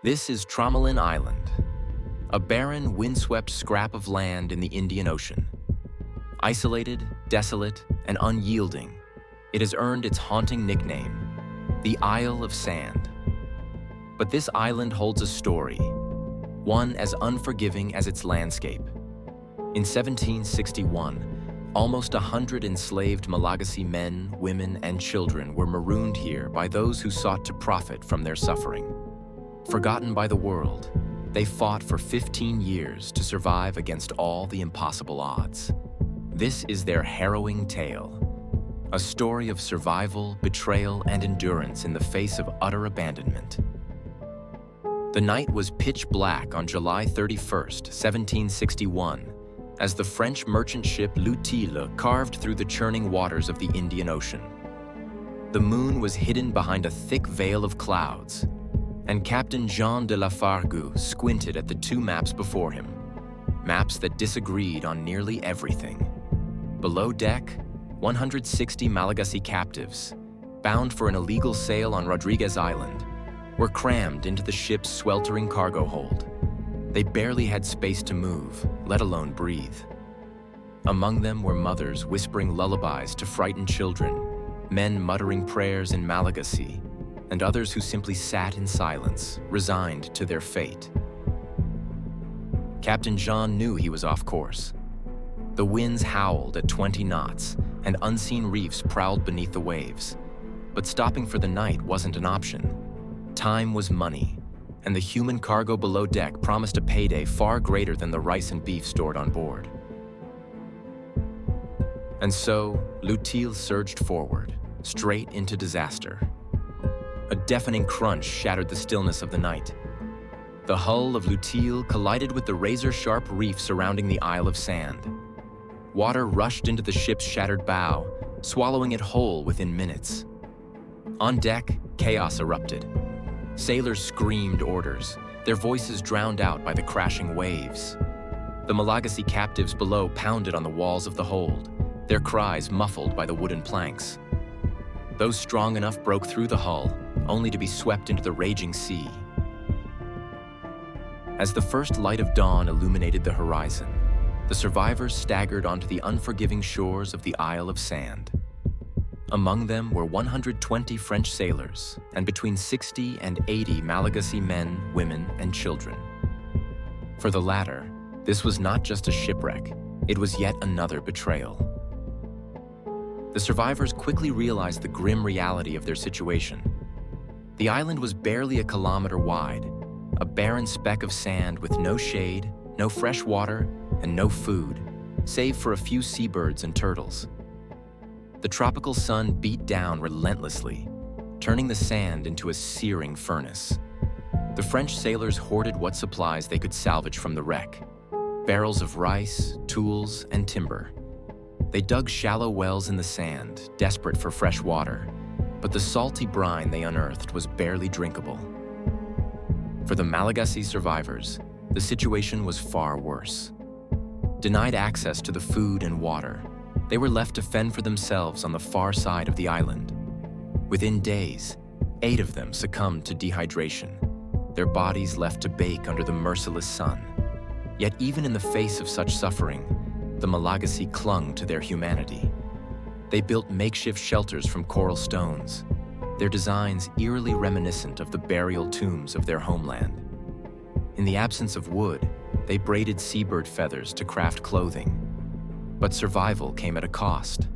This is Tromelin Island, a barren, windswept scrap of land in the Indian Ocean. Isolated, desolate, and unyielding, it has earned its haunting nickname, the Isle of Sand. But this island holds a story, one as unforgiving as its landscape. In 1761, almost 100 enslaved Malagasy men, women, and children were marooned here by those who sought to profit from their suffering. Forgotten by the world, they fought for 15 years to survive against all the impossible odds. This is their harrowing tale, a story of survival, betrayal, and endurance in the face of utter abandonment. The night was pitch black on July 31st, 1761, as the French merchant ship Utile carved through the churning waters of the Indian Ocean. The moon was hidden behind a thick veil of clouds, and Captain Jean de Lafargue squinted at the two maps before him, maps that disagreed on nearly everything. Below deck, 160 Malagasy captives, bound for an illegal sail on Rodriguez Island, were crammed into the ship's sweltering cargo hold. They barely had space to move, let alone breathe. Among them were mothers whispering lullabies to frightened children, men muttering prayers in Malagasy, and others who simply sat in silence, resigned to their fate. Captain Jean knew he was off course. The winds howled at 20 knots, and unseen reefs prowled beneath the waves. But stopping for the night wasn't an option. Time was money, and the human cargo below deck promised a payday far greater than the rice and beef stored on board. And so, Utile surged forward, straight into disaster. A deafening crunch shattered the stillness of the night. The hull of Utile collided with the razor-sharp reef surrounding the Isle of Sand. Water rushed into the ship's shattered bow, swallowing it whole within minutes. On deck, chaos erupted. Sailors screamed orders, their voices drowned out by the crashing waves. The Malagasy captives below pounded on the walls of the hold, their cries muffled by the wooden planks. Those strong enough broke through the hull, only to be swept into the raging sea. As the first light of dawn illuminated the horizon, the survivors staggered onto the unforgiving shores of the Isle of Sand. Among them were 120 French sailors and between 60 and 80 Malagasy men, women, and children. For the latter, this was not just a shipwreck, it was yet another betrayal. The survivors quickly realized the grim reality of their situation. The island was barely a kilometer wide, a barren speck of sand with no shade, no fresh water, and no food, save for a few seabirds and turtles. The tropical sun beat down relentlessly, turning the sand into a searing furnace. The French sailors hoarded what supplies they could salvage from the wreck: barrels of rice, tools, and timber. They dug shallow wells in the sand, desperate for fresh water, but the salty brine they unearthed was barely drinkable. For the Malagasy survivors, the situation was far worse. Denied access to the food and water, they were left to fend for themselves on the far side of the island. Within days, 8 of them succumbed to dehydration, their bodies left to bake under the merciless sun. Yet even in the face of such suffering, the Malagasy clung to their humanity. They built makeshift shelters from coral stones, their designs eerily reminiscent of the burial tombs of their homeland. In the absence of wood, they braided seabird feathers to craft clothing. But survival came at a cost.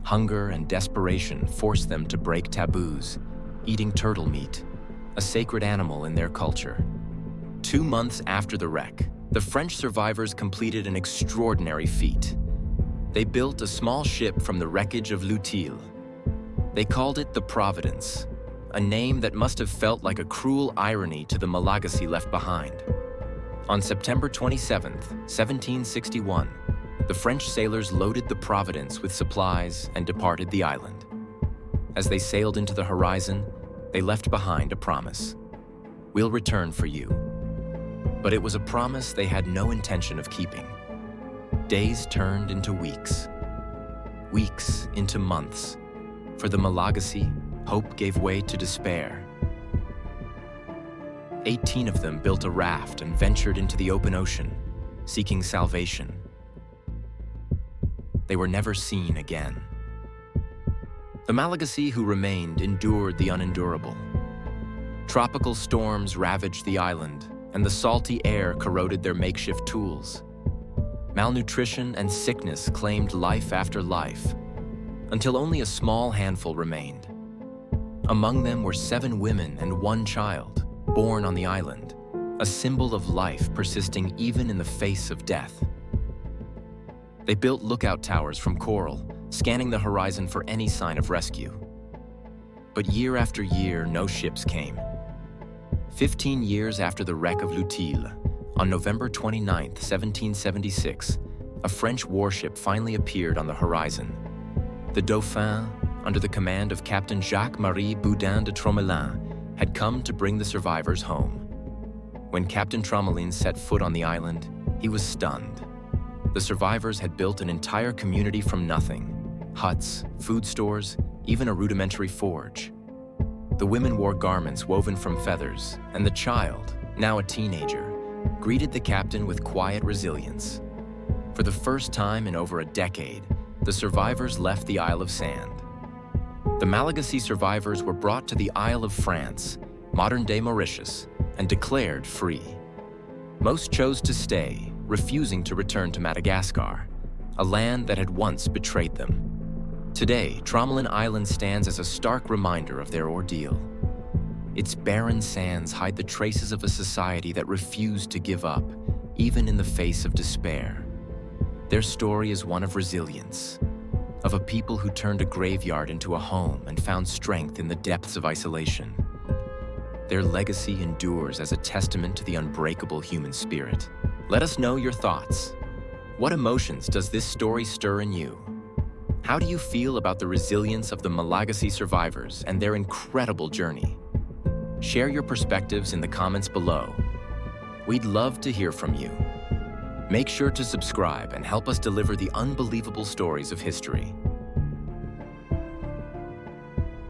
Hunger and desperation forced them to break taboos, eating turtle meat, a sacred animal in their culture. 2 months after the wreck, the French survivors completed an extraordinary feat. They built a small ship from the wreckage of Utile. They called it the Providence, a name that must have felt like a cruel irony to the Malagasy left behind. On September 27th, 1761, the French sailors loaded the Providence with supplies and departed the island. As they sailed into the horizon, they left behind a promise: "We'll return for you." But it was a promise they had no intention of keeping. Days turned into weeks, weeks into months. For the Malagasy, hope gave way to despair. 18 of them built a raft and ventured into the open ocean, seeking salvation. They were never seen again. The Malagasy who remained endured the unendurable. Tropical storms ravaged the island, and the salty air corroded their makeshift tools. Malnutrition and sickness claimed life after life, until only a small handful remained. Among them were 7 women and 1 child, born on the island, a symbol of life persisting even in the face of death. They built lookout towers from coral, scanning the horizon for any sign of rescue. But year after year, no ships came. 15 years after the wreck of Utile, on November 29, 1776, a French warship finally appeared on the horizon. The Dauphin, under the command of Captain Jacques-Marie Boudin de Tromelin, had come to bring the survivors home. When Captain Tromelin set foot on the island, he was stunned. The survivors had built an entire community from nothing: huts, food stores, even a rudimentary forge. The women wore garments woven from feathers, and the child, now a teenager, greeted the captain with quiet resilience. For the first time in over a decade, the survivors left the Isle of Sand. The Malagasy survivors were brought to the Isle of France, modern-day Mauritius, and declared free. Most chose to stay, refusing to return to Madagascar, a land that had once betrayed them. Today, Tromelin Island stands as a stark reminder of their ordeal. Its barren sands hide the traces of a society that refused to give up, even in the face of despair. Their story is one of resilience, of a people who turned a graveyard into a home and found strength in the depths of isolation. Their legacy endures as a testament to the unbreakable human spirit. Let us know your thoughts. What emotions does this story stir in you? How do you feel about the resilience of the Malagasy survivors and their incredible journey? Share your perspectives in the comments below. We'd love to hear from you. Make sure to subscribe and help us deliver the unbelievable stories of history.